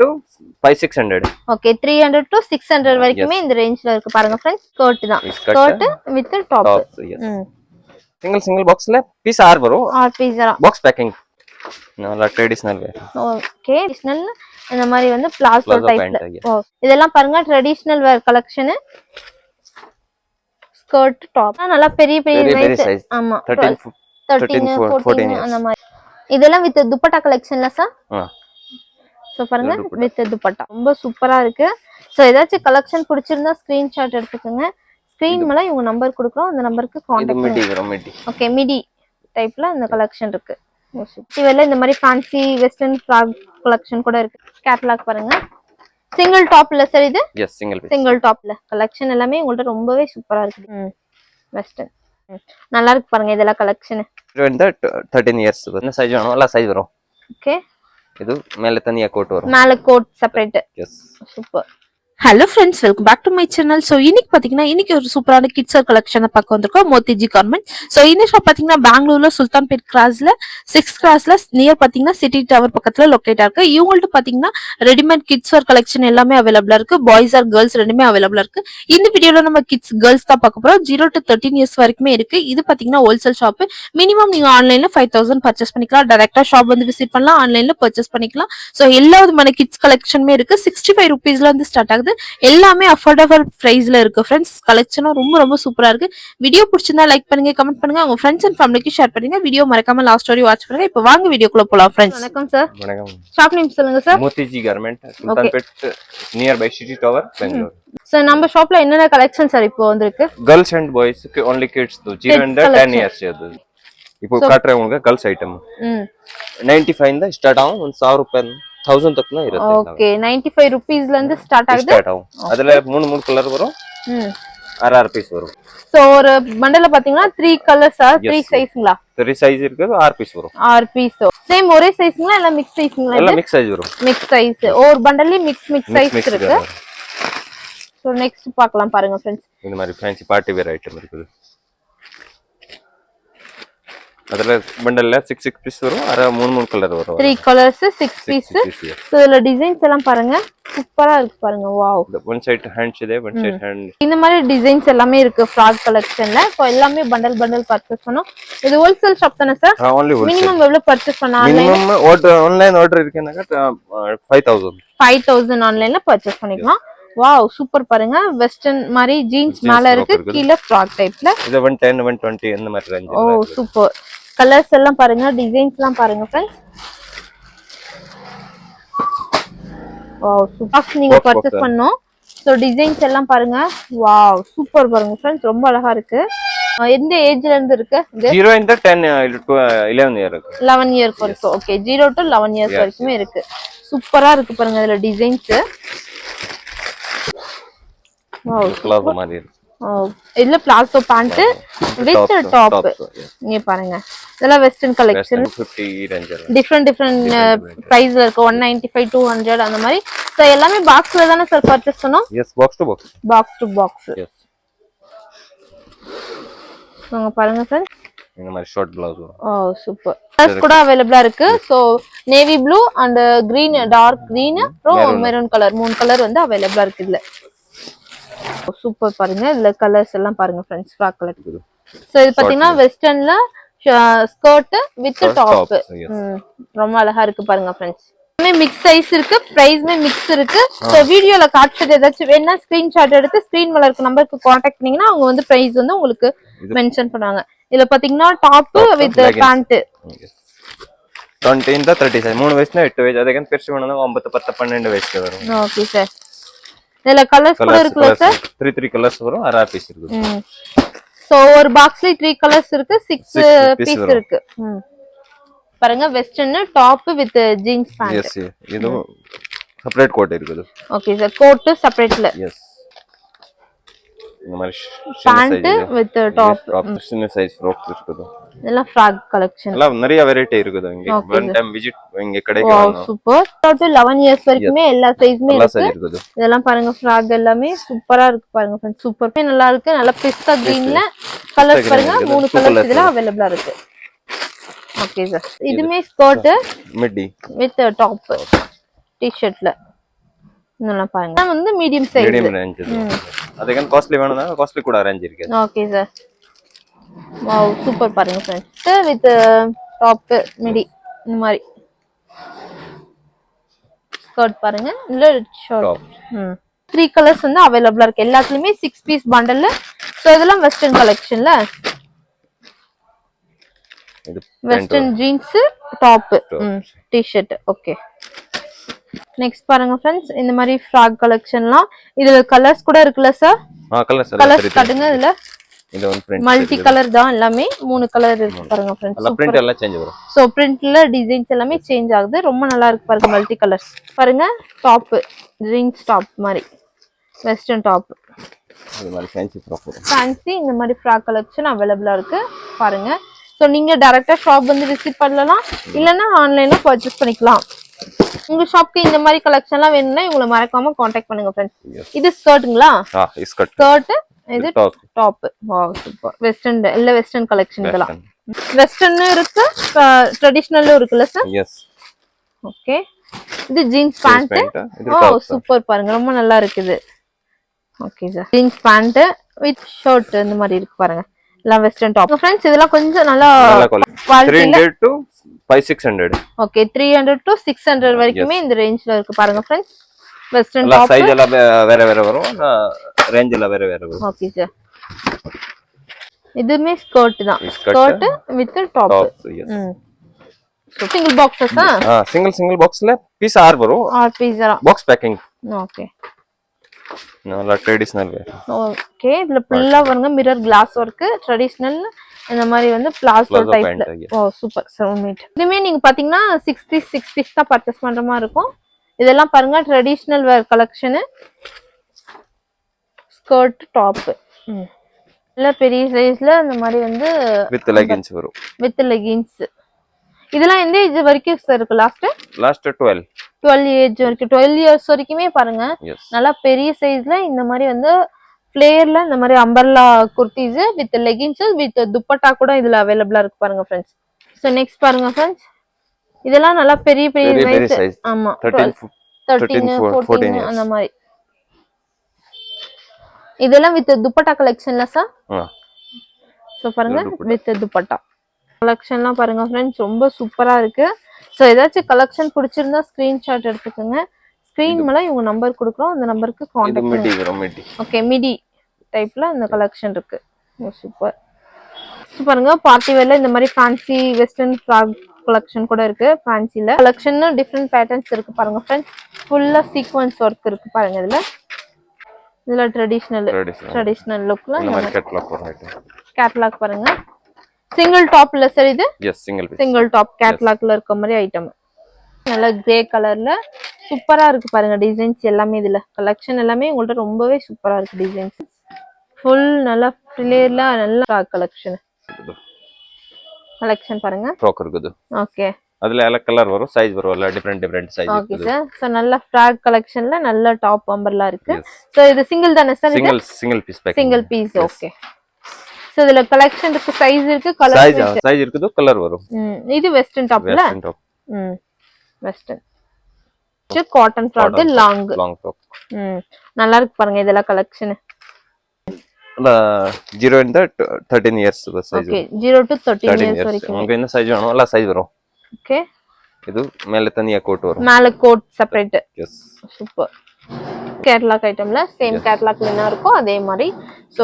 to 500-600. Okay 300 to 600 வரைக்குமே இந்த ரேஞ்ச்ல இருக்கு பாருங்க फ्रेंड्स. ஸ்கர்ட் தான். Skirt with top. single boxல பீஸ் 6 வரும். 6 பீஸ் தான். Box packing. நல்ல ட்ரெடிஷனல் வேர். ஓகே ட்ரெடிஷனல் இந்த மாதிரி வந்து பிளாசோ டைப்ல. இதெல்லாம் பாருங்க traditional wear collection. Skirt top நல்லா பெரிய சைஸ். ஆமா 13 14 அந்த மாதிரி. இதெல்லாம் வித் துப்பட்டா கலெக்ஷன்ல சார். சோ பாருங்க வித் துப்பட்டா ரொம்ப சூப்பரா இருக்கு. சோ ஏதாச்சும் கலெக்ஷன் பிடிச்சிருந்தா ஸ்கிரீன்ஷாட் எடுத்துக்கங்க. ஸ்கிரீன் மேல இவங்க நம்பர் கொடுக்குறோம், அந்த நம்பருக்கு கான்டாக்ட் பண்ணுங்க. ஓகே மிடி டைப்ல இந்த கலெக்ஷன் இருக்கு. இதுல இந்த மாதிரி ஃபேன்சி வெஸ்டர்ன் ஃப்ராக் கலெக்ஷன் கூட இருக்கு. கேட்டலாக் பாருங்க. சிங்கிள் டாப்ல சார் இது. எஸ் சிங்கிள் டாப்ல கலெக்ஷன் எல்லாமே உங்கள்ட்ட ரொம்பவே சூப்பரா இருக்கு. வெஸ்டர்ன் நல்லா இருக்கு பாருங்க இதெல்லாம் கலெக்ஷன். இது வந்து 13 இயர்ஸ் என்ன சைஸ் வேணும் எல்லா சைஸ் வரும். ஓகே இது மேல தனியா கோட் வரும். மேல coat separate. Yes super. Hello friends, welcome back to my channel. So இன்னைக்கு பார்த்தீங்கன்னா இன்னைக்கு ஒரு சூப்பரான கிட்ஸர் கலெக்ஷனை பார்க்க வந்திருக்கோம் மோத்திஜி கார்மெண்ட். ஸோ இந்த ஷாப் பார்த்தீங்கன்னா பெங்களூர்ல சுல்தான்பேட் கிராஸ்ல 6th கிராஸ்ல நியர் பார்த்தீங்கன்னா சிட்டி டவர் பக்கத்துல லொக்கேட்டா இருக்கு. இவங்கள்ட்ட பார்த்தீங்கன்னா ரெடிமேட் கிட்ஸ்வேர் கலெக்ஷன் எல்லாமே அவைலபிளா இருக்கு. பாய்ஸ் ஆர் கேர்ள்ஸ் ரெண்டுமே அவைலபிளா இருக்கு. இந்த வீடியோல நம்ம கிட்ஸ் கேர்ள்ஸ் தான் பார்க்க போறோம். 0 to 13 இயர்ஸ் வரைக்குமே இருக்கு. இது பார்த்தீங்கன்னா ஹோல்சேல் ஷாப். மினிமம் நீங்க ஆன்லைன்ல 5000 பர்ச்சேஸ் பண்ணிக்கலாம். டைரக்டா ஷாப் வந்து விசிட் பண்ணலாம், ஆன்லைன்ல பர்ச்சேஸ் பண்ணிக்கலாம். ஸோ எல்லா விதமான கிட்ஸ் கலெக்ஷனுமே இருக்கு. 65 rupeesல இருந்து ஸ்டார்ட் ஆகுது. எல்லாமே அஃபோர்டபிள் பிரைஸ்ல இருக்கு फ्रेंड्स. கலெக்ஷனும் ரொம்ப சூப்பரா இருக்கு. வீடியோ பிடிச்சிருந்தா லைக் பண்ணுங்க, கமெண்ட் பண்ணுங்க, உங்க ஃப்ரெண்ட்ஸ் அண்ட் ஃபேமிலிக்கு ஷேர் பண்ணுங்க. வீடியோ மறக்காம லாஸ்ட் வரை வாட்ச் பண்ணுங்க. இப்போ வாங்க வீடியோக்குள்ள போலாம் फ्रेंड्स. வணக்கம் சார். வணக்கம். ஷாப் நேம் சொல்லுங்க sir. Motiji garment, Sultanpet near by city tower, Bangalore. Sir நம்ம ஷாப்ல என்னென்ன கலெக்ஷன் சார் இப்போ வந்திருக்கு? गर्ल्स एंड बॉयज के ओनली किड्स तो 0 and 10 இயர்ஸ் அது. இப்போ காட்றேன் உங்களுக்கு गर्ल्स ஐட்டம். 95 இந்த ஸ்டார்ட் ஆகும். 100 ரூபாய் 1000 तक ना இருக்கு. ஓகே 95 rupeesல இருந்து ஸ்டார்ட் ஆகுது. அதுல மூணு கலர் வரும். 6 பீஸ் வரும். சோ ஒரு பண்டல்ல பாத்தீங்கன்னா 3 கலர்ஸ் 3 சைஸ்ங்களா? 3 சைஸ் இருக்கு. 6 பீஸ் வரும். 6 பீஸ். சேம் ஒரே சைஸ்ங்களா இல்ல மிக்ஸ் சைஸ்ங்களா? இல்ல மிக்ஸ் சைஸ் வரும். Mix size. ஒரு பண்டல்ல மிக்ஸ் சைஸ் இருக்கு. சோ நெக்ஸ்ட் பார்க்கலாம் பாருங்க फ्रेंड्स. இந்த மாதிரி ஃபேன்சி பார்ட்டி வேர் ஐட்டம் இருக்குது. ಅದರ ಬಂಡಲ್ 6 பீஸ் வரும். அர மூணு கலர் வரும். 3 கலர்ஸ் 6 பீஸ். சோ இதுல டிசைன்ஸ் எல்லாம் பாருங்க சூப்பரா இருக்கு பாருங்க. வாவ். ஒன் சைடு ஹேண்ட்ஸ் ಇದೆ, ஒன் சைடு ஹேண்ட். இந்த மாதிரி டிசைன்ஸ் எல்லாமே இருக்கு ஃப்ராக் கலெக்ஷன்ல. சோ எல்லாமே பண்டல் பர்ச்சேஸ் பண்ணனும். இது ஹோல்சேல் ஷாப் தானே சார்? மினிமம் எவ்வளவு பர்ச்சேஸ் பண்ணா? மினிமம் ஆன்லைன் ஆர்டர் இருக்குனாக்க 5000 ஆன்லைன்ல பர்ச்சேஸ் பண்ணிக்கலாம். வாவ் சூப்பர் பாருங்க. வெஸ்டர்ன் மாதிரி ஜீன்ஸ் மேல இருக்கு, கீழ ஃப்ராக் டைப்ல. இது 110 120 அந்த மாதிரி ரேஞ்ச். ஓ சூப்பர். கலர்ஸ் எல்லாம் பாருங்க, டிசைன்ஸ் எல்லாம் பாருங்க फ्रेंड्स. Wow super. நீங்க பர்ச்சேஸ் பண்ணனும். சோ டிசைன்ஸ் எல்லாம் பாருங்க. வாவ் சூப்பர் பாருங்க फ्रेंड्स. ரொம்ப அழகா இருக்கு. எந்த ஏஜ்ல இருந்து இருக்கு? 0 and 10 to 11 இயர் இருக்கு. 11 இயர்ஸ் வரைக்கும். ஓகே 0 to 11 இயர்ஸ் வரைக்குமே இருக்கு. சூப்பரா இருக்கு பாருங்க இதுல டிசைன்ஸ். வாவ் பிளாசோ மாதிரி இருக்கு. இதுல பிளாசோ பேண்ட் வித் டாப். நீங்க பாருங்க இதெல்லாம் வெஸ்டர்ன் கலெக்ஷன். 50 ரேஞ்ச். டிஃபரண்ட் பிரைஸ்ல இருக்கு. 195 200 அந்த மாதிரி. சோ எல்லாமே பாக்ஸ்ல தானே சார் பர்ச்சேஸ் பண்ணோம்? Yes box to box. Yes. நீங்க பாருங்க சார். இந்த மாதிரி short blouse. Oh super. Colours கூட அவேலபிளா இருக்கு. So navy blue and green, dark green, அப்புறம் மெரூன் கலர், 3 கலர் வந்து அவேலபிளா இருக்கு இதுல. சூப்பர் பாருங்க. இதுல கலர்ஸ் எல்லாம் பாருங்க फ्रेंड्स. Frock colour. சோ இது பாத்தீங்கன்னா வெஸ்டர்ன்ல ஸ்கர்ட் வித் டாப். ரொம்ப அழகா இருக்கு பாருங்க फ्रेंड्स. எல்லாமே மிக்ஸ் சைஸ் இருக்கு. பிரைஸ்மே மிக்ஸ் இருக்கு. சோ வீடியோல காட்சியது ஏதாச்சும் வேணா ஸ்கிரீன்ஷாட் எடுத்து ஸ்கிரீன் மேல இருக்க நம்பருக்கு கான்டாக்ட் பண்ணீங்கன்னா அவங்க வந்து பிரைஸ் வந்து உங்களுக்கு மென்ஷன் பண்ணுவாங்க. இதுல பாத்தீங்கன்னா டாப் வித் பேண்ட். 20 ಇಂದ 30 ಸೈಜ್ 3 ವಯಸ್ಸಿನ 8 ವಯಸ್ಸು ಅದಕ್ಕೆ ಪೆರ್ಸಿ ಮಾಡೋಣ 9 10 12 ವಯಸ್ಸಿಗೆ ವரும். Okay sir. இதுல கலர்ஸ் கூட இருக்குல சார்? 3 கலர்ஸ் வரும். 6 பீஸ் இருக்கு. சோ ஒரு பாக்ஸ்ல 3 கலர்ஸ் இருக்கு, 6 பீஸ் இருக்கு. பாருங்க western top with jeans pant. Yes இது செப்பரேட் கோட் இருக்குது. Okay sir. கோட் செப்பரேட்ல. எஸ். இந்த மாதிரி பேண்ட் வித் டாப். சின்ன சைஸ் ஃப்ராக் இருக்குது. இதெல்லாம் ஃப்ராக் கலெக்ஷன். எல்லாம் நிறைய வெரைட்டி இருக்குது. இங்க ஒன் டைம் விசிட் இங்க கடைக்கு வாங்க. சூப்பர். டாப் 11 இயர்ஸ் வரைக்குமே எல்லா சைஸ்மே இருக்கு. இதெல்லாம் பாருங்க ஃப்ராக் எல்லாமே சூப்பரா இருக்கு பாருங்க फ्रेंड्स. சூப்பர் நல்லா இருக்கு. நல்ல பிஸ்தா கிரீன்ல கலர்ஸ் பாருங்க. 3 கலர்ஸ் இதுல அவேலபிளா இருக்கு. Okay sir. இதுமே ஸ்கர்ட் மிடி வித் டாப் டி-ஷர்ட்ல. இதெல்லாம் பாருங்க இது வந்து மீடியம் சைஸ் மீடியம் ரேஞ்ச் இது அதுக்கு காஸ்ட்லி வேணும்னா காஸ்ட்லி கூட அரேஞ்ச் இருக்கு ஓகே சார் வாவ் சூப்பர் பாருங்க ஃப்ரெண்ட்ஸ் வித் டாப் மிடி இந்த மாதிரி ஸ்கர்ட் பாருங்க இல்ல ஷார்ட் 3 கலர்ஸ் வந்து அவைலபிளா இருக்கு எல்லாத்துலயுமே 6 பீஸ் பண்டல்ல சோ இதெல்லாம் வெஸ்டர்ன் கலெக்ஷன்ல இது western jeans top T-shirt okay next பாருங்க फ्रेंड्स இந்த மாதிரி ஃப்ராக் கலெக்ஷன்லாம் இதுல கலர்ஸ் கூட இருக்குல சார் கலர்ஸ் காட்டுங்க இதுல இது ஒரு பிரிண்ட் மல்டி கலர் தான் எல்லாமே 3 கலர் இருக்கு பாருங்க फ्रेंड्स எல்லா பிரிண்ட் எல்லாம் சேஞ்ச் வரும் சோ பிரிண்ட்ல டிசைன்ஸ் எல்லாமே சேஞ்ச் ஆகுது ரொம்ப நல்லா இருக்கு பாருங்க மல்டி கலர்ஸ் பாருங்க டாப் ஜீன்ஸ் டாப் மாதிரி வெஸ்டர்ன் டாப் இது மாதிரி ஃபேன்சி இந்த மாதிரி ஃப்ராக் கலெக்ஷன் அவைலபிளா இருக்கு பாருங்க சோ நீங்க டைரக்டா ஷாப் வந்து விசிட் பண்ணலாம் இல்லனா ஆன்லைன்ல பர்ச்சேஸ் பண்ணிக்கலாம் உங்க ஷாப்க்கு இந்த மாதிரி கலெக்ஷன்லாம் வேணும்னா இவங்களை மறக்காம காண்டாக்ட் பண்ணுங்க फ्रेंड्स இது ஸ்கர்ட்ங்களா ஸ்கர்ட் இது டாப் வாவ் சூப்பர் வெஸ்டர்ன் இல்ல வெஸ்டர்ன் கலெக்ஷன் இதெல்லாம் வெஸ்டர்ன் இருக்கு ட்ரெடிஷனலும் இருக்குல்ல சார் எஸ் ஓகே இது ஜீன்ஸ் பேண்ட் ஓ சூப்பர் பாருங்க ரொம்ப நல்லா இருக்குது okay sir jeans pant with shirt இந்த மாதிரி இருக்கு பாருங்க எல்லாம் வெஸ்டர்ன் டாப் फ्रेंड्स இதெல்லாம் கொஞ்சம் நல்லா குவாலிட்டி 300 to 5600 ஓகே 300 to 600 வரைக்குமே இந்த ரேஞ்ச்ல இருக்கு பாருங்க फ्रेंड्स வெஸ்டர்ன் டாப் சைஸ் எல்லாம் வேற வேற வரும் ரேஞ்ச் எல்லாம் வேற வேற வரும் ஓகே சார் இதுமே ஸ்கர்ட் தான் skirt with top single boxes single பாக்ஸ்ல பீஸ் 6 வரும் 6 பீஸ் பாக்ஸ் பேக்கிங் ஓகே நல்லா ட்ரெடிஷனல் வேர் ஓகே இதுல ஃபுல்லா பாருங்க மிரர் கிளாஸ் வர்க் ட்ரெடிஷனல் இந்த மாதிரி வந்து பிளாசோ டைப்ல ஓ சூப்பர் 7 மீட்டர் இதுமே நீங்க பாத்தீங்கன்னா 6 பீஸ் தான் பர்ச்சேஸ் பண்ற மாதிரி இருக்கும் இதெல்லாம் பாருங்க traditional wear collection skirt top இல்ல பெரிய சைஸ்ல இந்த மாதிரி வந்து வித் லெகின்ஸ் வரும் வித் லெகின்ஸ் இதெல்லாம் எந்த ஏஜ் வரைக்கும் சார் இருக்கு லாஸ்ட் 12 ஏஜ் வரைக்கும் 12 இயர்ஸ் வரைக்குமே பாருங்க நல்லா பெரிய சைஸ்ல இந்த மாதிரி வந்து ஃப்ளேர்ல இந்த மாதிரி umbrella kurtis with leggings with dupatta கூட இதுல அவைலபிளா இருக்கு பாருங்க फ्रेंड्स சோ நெக்ஸ்ட் பாருங்க फ्रेंड्स இதெல்லாம் நல்லா பெரிய சைஸ் ஆமா 13 14 அந்த மாதிரி இதெல்லாம் வித் துப்பட்டா கலெக்ஷன்ல சார் சோ பாருங்க வித் துப்பட்டா கலெக்ஷன்லாம் பாருங்க फ्रेंड्स ரொம்ப சூப்பரா இருக்கு சோ ஏதாச்சும் கலெக்ஷன் பிடிச்சிருந்தா ஸ்கிரீன்ஷாட் எடுத்துக்கங்க ஸ்கிரீன் மேல இவங்க நம்பர் கொடுக்குறோம் அந்த நம்பருக்கு கான்டாக்ட் பண்ணுங்க ஓகே மிடி டைப்ல இந்த கலெக்ஷன் இருக்கு சூப்பர் பாருங்க பார்ட்டி வேர்ல இந்த மாதிரி ஃபேன்சி வெஸ்டர்ன் ஃப்ராக் கலெக்ஷன் கூட இருக்கு ஃபேன்சில கலெக்ஷன் டிஃபரண்ட் பேட்டர்ன்ஸ் இருக்கு பாருங்க फ्रेंड्स ஃபுல்லா சீக்வென்ஸ் வர்க் இருக்கு பாருங்க இதுல ட்ரெடிஷனல் லுக்ல இந்த மாதிரி கேட்டலாக் பாருங்க சிங்கிள் டாப் இல்ல சார் இது எஸ் சிங்கிள் டாப் கேட்டலாக்ல இருக்க மாதிரி ஐட்டம் நல்ல கிரே கலர்ல சூப்பரா இருக்கு பாருங்க டிசைன்ஸ் எல்லாமே இதுல கலெக்ஷன் எல்லாமே உங்கள்ட்ட ரொம்பவே சூப்பரா இருக்கு டிசைன்ஸ் ஃபுல் நல்ல ஃபிளேர்ல நல்ல கலெக்ஷன் பாருங்க ஃப்ராக் இருக்குது ஓகே அதுல எல்லா கலர் வரும் சைஸ் வரும் எல்லா different size okay sir so நல்ல ஃப்ராக் கலெக்ஷன்ல நல்ல டாப் அம்பர்லா இருக்கு சோ இது சிங்கிள் தானே sir single piece pack single piece okay so இதுல கலெக்ஷன் இருக்கு சைஸ் இருக்கு கலர் சைஸ் இருக்குது கலர் வரும் இது வெஸ்டர்ன் டாப்ல வெஸ்டர்ன் இது காட்டன் ஃப்ராக் லாங் டாப் நல்லா இருக்கு பாருங்க இதெல்லாம் கலெக்ஷன் 0 இந்த 13 years size okay 0 to 13 years வரைக்கும் உங்களுக்கு என்ன சைஸ் வேணும் எல்லா சைஸ் வரும் ஓகே இது மேல தனியா கோட் வரும் மேல coat separate yes super catalogue ஐட்டம்ல சேம் கேட்டலாக்ல என்ன இருக்கோ அதே மாதிரி சோ